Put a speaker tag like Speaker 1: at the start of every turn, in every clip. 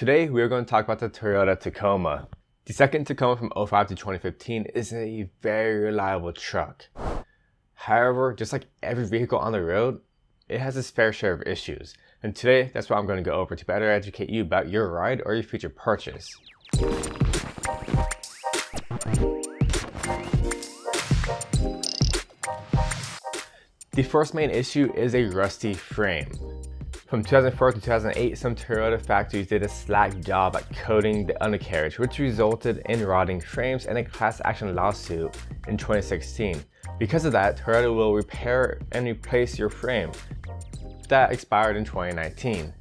Speaker 1: Today we are going to talk about the Toyota Tacoma. The second Tacoma from 05 to 2015 is a very reliable truck. However, just like every vehicle on the road, it has its fair share of issues. And today, that's what I'm going to go over to better educate you about your ride or your future purchase. The first main issue is a rusty frame. From 2004 to 2008, some Toyota factories did a slack job at coating the undercarriage, which resulted in rotting frames and a class action lawsuit in 2016. Because of that, Toyota will repair and replace your frame. That expired in 2019.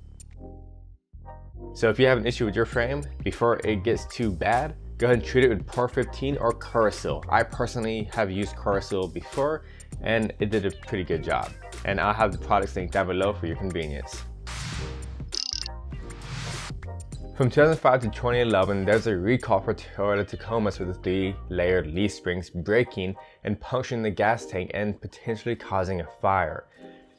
Speaker 1: So if you have an issue with your frame, before it gets too bad, go ahead and treat it with Par 15 or Curasil. I personally have used Curasil before and it did a pretty good job. And I'll have the products linked down below for your convenience. From 2005 to 2011, there's a recall for Toyota Tacomas with the 3-layered Leafsprings breaking and puncturing the gas tank and potentially causing a fire.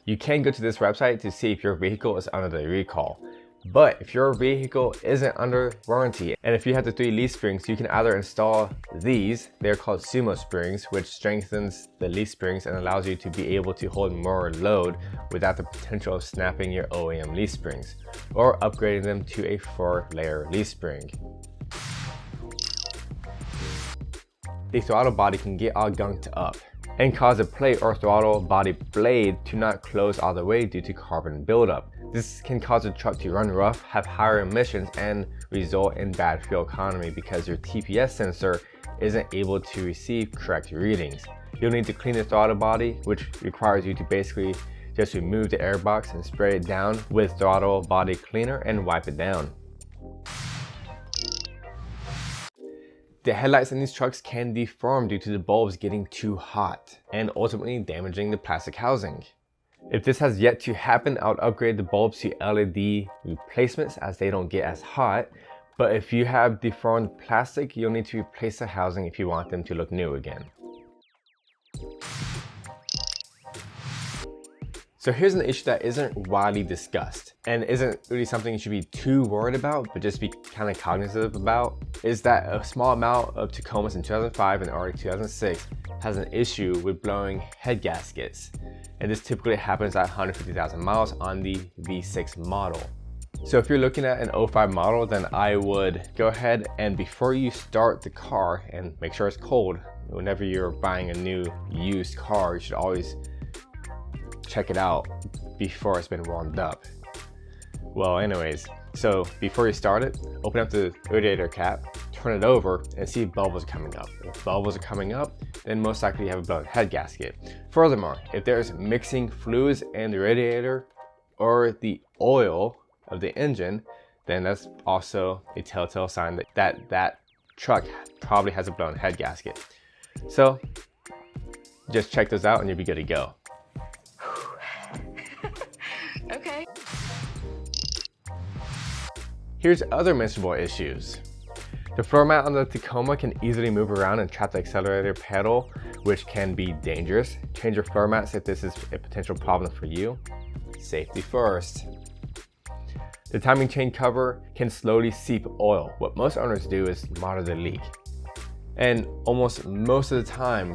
Speaker 1: You can go to this website to see if your vehicle is under the recall. But if your vehicle isn't under warranty, and if you have the 3 leaf springs, you can either install these, they're called sumo springs, which strengthens the leaf springs and allows you to be able to hold more load without the potential of snapping your OEM leaf springs, or upgrading them to a 4-layer leaf spring. The throttle body can get all gunked up and cause a plate or throttle body blade to not close all the way due to carbon buildup. This can cause the truck to run rough, have higher emissions, and result in bad fuel economy because your TPS sensor isn't able to receive correct readings. You'll need to clean the throttle body, which requires you to basically just remove the air box and spray it down with throttle body cleaner and wipe it down. The headlights in these trucks can deform due to the bulbs getting too hot and ultimately damaging the plastic housing. If this has yet to happen, I would upgrade the bulbs to LED replacements as they don't get as hot. But if you have deformed plastic, you'll need to replace the housing if you want them to look new again. So here's an issue that isn't widely discussed and isn't really something you should be too worried about, but just be kind of cognizant about, is that a small amount of Tacomas in 2005 and early 2006 has an issue with blowing head gaskets. And this typically happens at 150,000 miles on the V6 model. So if you're looking at an 05 model, then I would go ahead and before you start the car, and make sure it's cold, whenever you're buying a new used car, you should always check it out before it's been warmed up. Well, anyways, so before you start it, open up the radiator cap, turn it over, and see if bubbles are coming up. If bubbles are coming up, then most likely you have a blown head gasket. Furthermore, if there's mixing fluids in the radiator or the oil of the engine, then that's also a telltale sign that truck probably has a blown head gasket. So just check those out and you'll be good to go.
Speaker 2: Okay.
Speaker 1: Here's other mentionable issues. The floor mat on the Tacoma can easily move around and trap the accelerator pedal, which can be dangerous. Change your floor mats if this is a potential problem for you. Safety first. The timing chain cover can slowly seep oil. What most owners do is monitor the leak. And almost most of the time,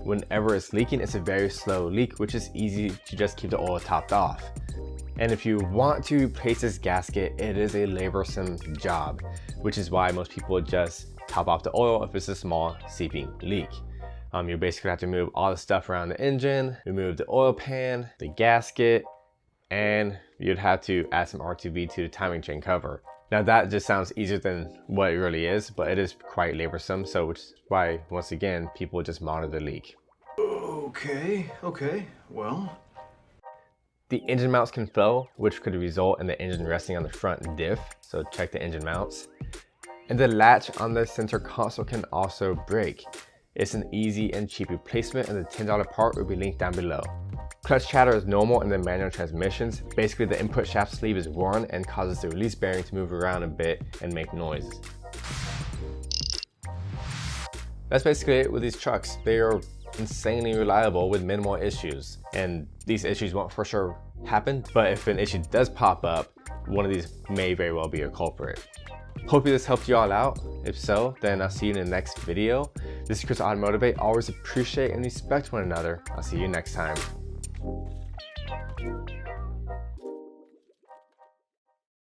Speaker 1: whenever it's leaking, it's a very slow leak, which is easy to just keep the oil topped off. And if you want to replace this gasket, it is a laborsome job, which is why most people just top off the oil if it's a small seeping leak. You basically have to remove all the stuff around the engine, remove the oil pan, the gasket, and you'd have to add some R2V to the timing chain cover. Now that just sounds easier than what it really is, but it is quite laborsome, so which is why, once again, people just monitor the leak.
Speaker 3: Okay, well.
Speaker 1: The engine mounts can fail, which could result in the engine resting on the front diff, so check the engine mounts. And the latch on the center console can also break. It's an easy and cheap replacement, and the $10 part will be linked down below. Clutch chatter is normal in the manual transmissions. Basically, the input shaft sleeve is worn and causes the release bearing to move around a bit and make noise. That's basically it with these trucks. They are insanely reliable with minimal issues. And these issues won't for sure happen, but if an issue does pop up, one of these may very well be a culprit. Hopefully this helped you all out. If so, then I'll see you in the next video. This is Chris AutoMotivate. Always appreciate and respect one another. I'll see you next time.